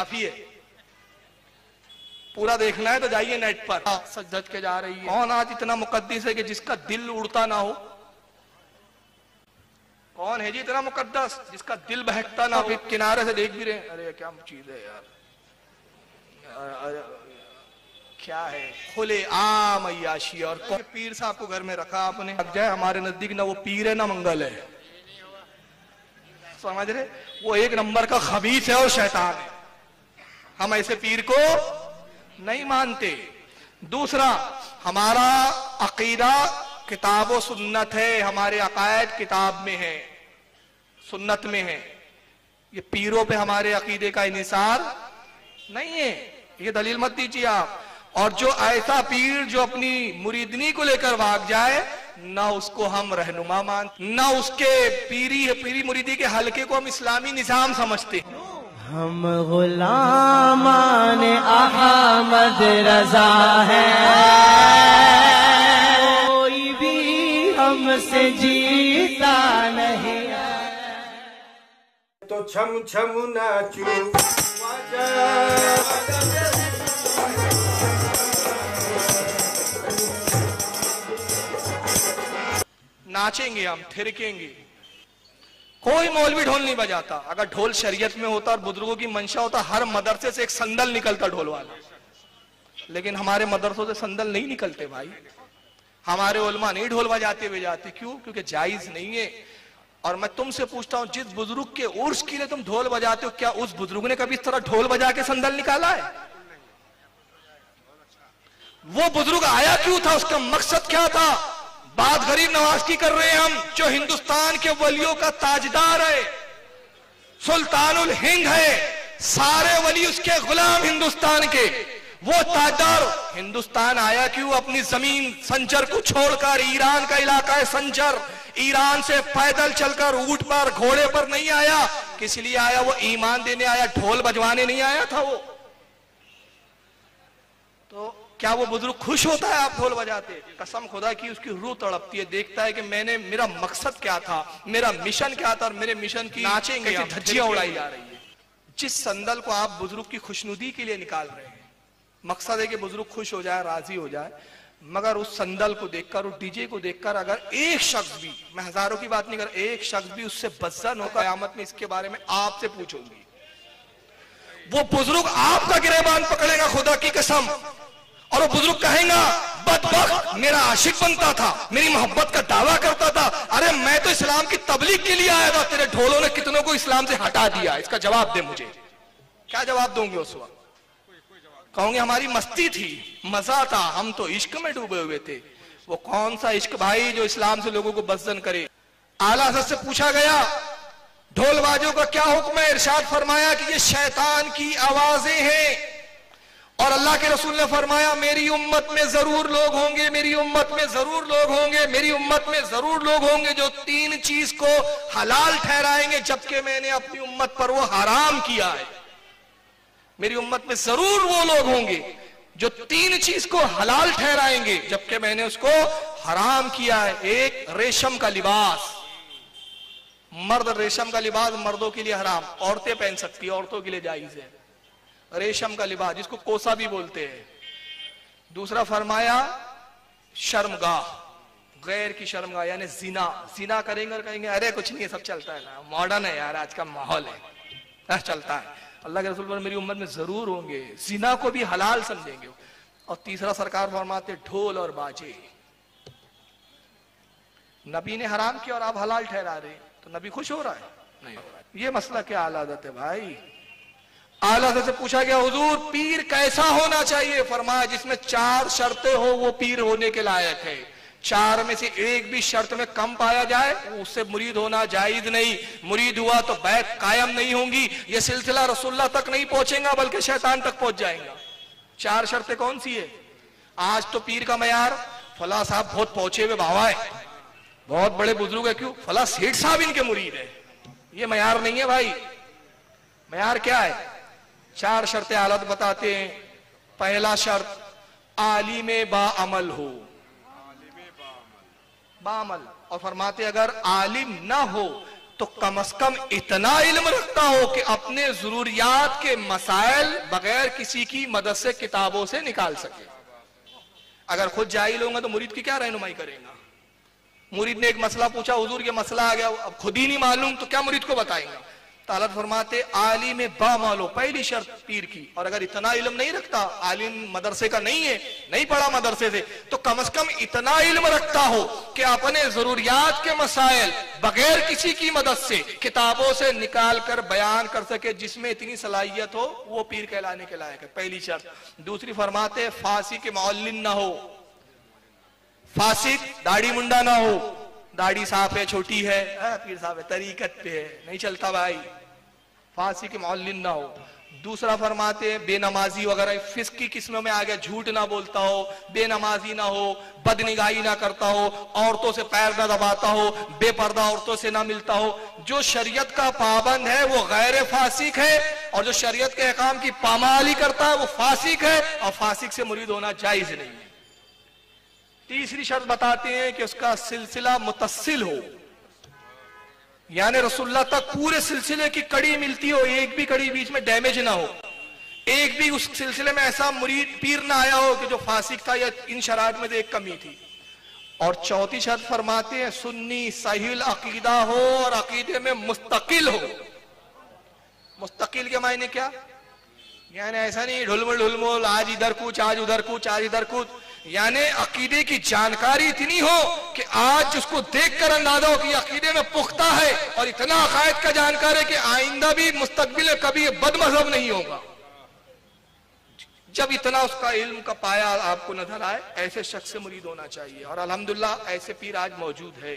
काफी है। पूरा देखना है तो जाइए नेट पर, सच धज के जा रही है। कौन आज इतना मुकद्दस है कि जिसका दिल उड़ता ना हो? कौन है जी इतना मुकद्दस जिसका दिल बहकता ना हो? किनारे से देख भी रहे, अरे क्या चीज है यार, क्या है? खुले आम अय्याशी। और पीर साहब को घर में रखा आपने, लग जाए हमारे नजदीक ना वो पीर है ना मंगल है, समझ रहे? वो एक नंबर का खबीस है और शैतान है। हम ऐसे पीर को नहीं मानते। दूसरा, हमारा अकीदा किताब व सुन्नत है, हमारे अकायद किताब में है, सुन्नत में है। ये पीरों पे हमारे अकीदे का इन्हिसार नहीं है, ये दलील मत दीजिए आप। और जो ऐसा पीर जो अपनी मुरीदनी को लेकर भाग जाए, ना उसको हम रहनुमा मानते, ना उसके पीरी मुरीदी के हलके को हम इस्लामी निजाम समझते। हम गुलामान अहमद रजा है, कोई भी हमसे जीता नहीं। तो छम छम नाचू नाचेंगे हम, थिरकेंगे। कोई मौलवी ढोल नहीं बजाता। अगर ढोल शरीयत में होता और बुजुर्गों की मंशा होता, हर मदरसे से एक संदल निकलता ढोल वाला। लेकिन हमारे मदरसों से संदल नहीं निकलते भाई। हमारे उलमा नहीं ढोल बजाते हुए जाते। क्यों? क्योंकि जायज नहीं है। और मैं तुमसे पूछता हूं, जिस बुजुर्ग के उर्स के लिए तुम ढोल बजाते हो, क्या उस बुजुर्ग ने कभी इस तरह ढोल बजा के संदल निकाला है? वो बुजुर्ग आया क्यों था? उसका मकसद क्या था? बात गरीब नवाज की कर रहे हैं हम, जो हिंदुस्तान के वलियों का ताजदार है, सुल्तानुल हिंद है, सारे वली उसके गुलाम हिंदुस्तान के। वो ताजदार हिंदुस्तान आया क्यों? अपनी जमीन संजर को छोड़कर। ईरान का इलाका है संजर, ईरान से पैदल चलकर ऊंट पर घोड़े पर नहीं आया। किस लिए आया? वो ईमान देने आया, ढोल बजवाने नहीं आया था वो। तो क्या वो बुजुर्ग खुश होता है आप ढोल बजाते? कसम खुदा की उसकी रूह तड़पती है। देखता है कि मेरा मकसद क्या था, मेरा मिशन क्या था, और मेरे मिशन की नाचेंगे धज्जियां उड़ाई जा रही है। जिस संदल को आप बुजुर्ग की खुशनुदी के लिए निकाल रहे हैं, मकसद है कि बुजुर्ग खुश हो जाए, राजी हो जाए। मगर उस संदल को देखकर, उस डीजे को देखकर अगर एक शख्स भी, मैं हजारों की बात नहीं कर, एक शख्स भी उससे बज़्ज़न होकर क़यामत में इसके बारे में आपसे पूछूंगी, वो बुजुर्ग आपका गिरेबान पकड़ेगा खुदा की कसम। और वो बुजुर्ग कहेगा, बदबख्त, मेरा आशिक बनता था, मेरी मोहब्बत का दावा करता था, अरे मैं तो इस्लाम की तबलीग के लिए आया था, तेरे ढोलों ने कितनों को इस्लाम से हटा दिया। इसका जवाब दे मुझे। क्या जवाब दोगे उस वक्त? कहोगे हमारी मस्ती थी, मजा था, हम तो इश्क में डूबे हुए थे। वो कौन सा इश्क भाई जो इस्लाम से लोगों को बज़्ज़न करे? आला हज़रत से पूछा गया, ढोल बाजों का क्या हुक्म है? इरशाद फरमाया कि ये शैतान की आवाजें हैं। और अल्लाह के रसूल ने फरमाया, मेरी उम्मत में जरूर लोग होंगे, मेरी उम्मत में जरूर लोग होंगे, मेरी उम्मत में जरूर लोग होंगे जो तीन चीज को हलाल ठहराएंगे, जबकि मैंने अपनी उम्मत पर वो हराम किया है। मेरी उम्मत में जरूर वो लोग होंगे जो तीन चीज को हलाल ठहराएंगे, जबकि मैंने उसको हराम किया है। एक, रेशम का लिबास। मर्द रेशम का लिबास मर्दों के लिए हराम, औरतें पहन सकती है, औरतों के लिए जायज है रेशम का लिबास, जिसको कोसा भी बोलते हैं। दूसरा फरमाया शर्मगाह, गैर की शर्मगाह, यानी जिना। जिना करेंगे और कहेंगे अरे कुछ नहीं है, सब चलता है ना, मॉडर्न है यार, आज का माहौल है, चलता है। अल्लाह के रसूल पर मेरी उम्मत में जरूर होंगे, जिना को भी हलाल समझेंगे। और तीसरा सरकार फरमाते ढोल और बाजे। नबी ने हराम किया और आप हलाल ठहरा रहे, तो नबी खुश हो रहा है? नहीं हो रहा है। ये मसला क्या आलादत है भाई? आला से पूछा गया, हुजूर पीर कैसा होना चाहिए? फरमाया जिसमें 4 शर्तें हो वो पीर होने के लायक है। 4 में से एक भी शर्त में कम पाया जाए उससे मुरीद होना जायज नहीं। मुरीद हुआ तो बैत कायम नहीं होंगी, ये सिलसिला रसूलुल्लाह तक नहीं पहुंचेगा बल्कि शैतान तक पहुंच जाएगा। 4 शर्तें कौन सी है? आज तो पीर का मयार फला साहब बहुत पहुंचे हुए बाबा है, बहुत बड़े बुजुर्ग है, क्यों? फला सेठ साहब इनके मुरीद है। ये मयार नहीं है भाई। मयार क्या है? 4 शर्तें हालत बताते हैं। पहला शर्त, आलिम बाअमल हो, बाअमल। और फरमाते अगर आलिम ना हो تو کم از کم اتنا علم رکھتا ہو کہ اپنے ضروریات کے مسائل بغیر کسی کی مدد سے کتابوں سے نکال سکے. اگر خود جاہل ہوگا تو مرید کی کیا رہنمائی کرے گا؟ مرید نے ایک مسئلہ پوچھا، حضور یہ مسئلہ آ گیا، اب خود ہی نہیں معلوم تو کیا مرید کو بتائیں گا؟ تعالیٰ فرماتے عالم بامال ہو، پہلی شرط پیر کی. اور اگر اتنا علم نہیں رکھتا، عالم مدرسے کا نہیں ہے، نہیں پڑھا مدرسے سے، تو کم از کم اتنا علم رکھتا ہو کہ اپنے ضروریات کے مسائل بغیر کسی کی مدد سے کتابوں سے نکال کر بیان کر سکے. جس میں اتنی صلاحیت ہو وہ پیر کہلانے کے لائق ہے، پہلی شرط. دوسری فرماتے فاسق معلن نہ ہو، فاسق داڑھی منڈا نہ ہو. داڑھی صاحب ہے، چھوٹی ہے، پیر صاحب ہے، طریقت پہ ہے، نہیں چلتا بھائی. فاسق معلن نہ ہو. دوسرا فرماتے بے نمازی وغیرہ فسق کی قسموں میں آگیا، جھوٹ نہ بولتا ہو، بے نمازی نہ ہو، بد نگاہی نہ کرتا ہو، عورتوں سے پیر نہ دباتا ہو، بے پردہ عورتوں سے نہ ملتا ہو. جو شریعت کا پابند ہے وہ غیر فاسق ہے، اور جو شریعت کے احکام کی پامالی کرتا ہے وہ فاسق ہے، اور فاسق سے مرید ہونا جائز نہیں ہے. تیسری شرط بتاتے ہیں کہ اس کا سلسلہ متصل ہو، یعنی رسول اللہ تک پورے سلسلے کی کڑی ملتی ہو، ایک بھی کڑی بیچ میں ڈیمیج نہ ہو، ایک بھی اس سلسلے میں ایسا مرید پیر نہ آیا ہو کہ جو فاسق تھا یا ان شرائط میں سے ایک کمی تھی. اور چوتھی شرط فرماتے ہیں سنی صحیح عقیدہ ہو اور عقیدے میں مستقل ہو. مستقل کے معنی کیا؟ یعنی ایسا نہیں ڈھلمل آج ادھر کچھ آج ادھر کچھ آج ادھر کچھ، یعنی عقیدے کی جانکاری اتنی ہو کہ آج اس کو دیکھ کر اندازہ ہو کہ یہ عقیدے میں پختہ ہے، اور اتنا عقائد کا جانکار ہے کہ آئندہ بھی مستقبل میں کبھی بد مذہب نہیں ہوگا. جب اتنا اس کا علم کا پایا آپ کو نظر آئے، ایسے شخص سے مرید ہونا چاہیے. اور الحمدللہ ایسے پیر آج موجود ہے.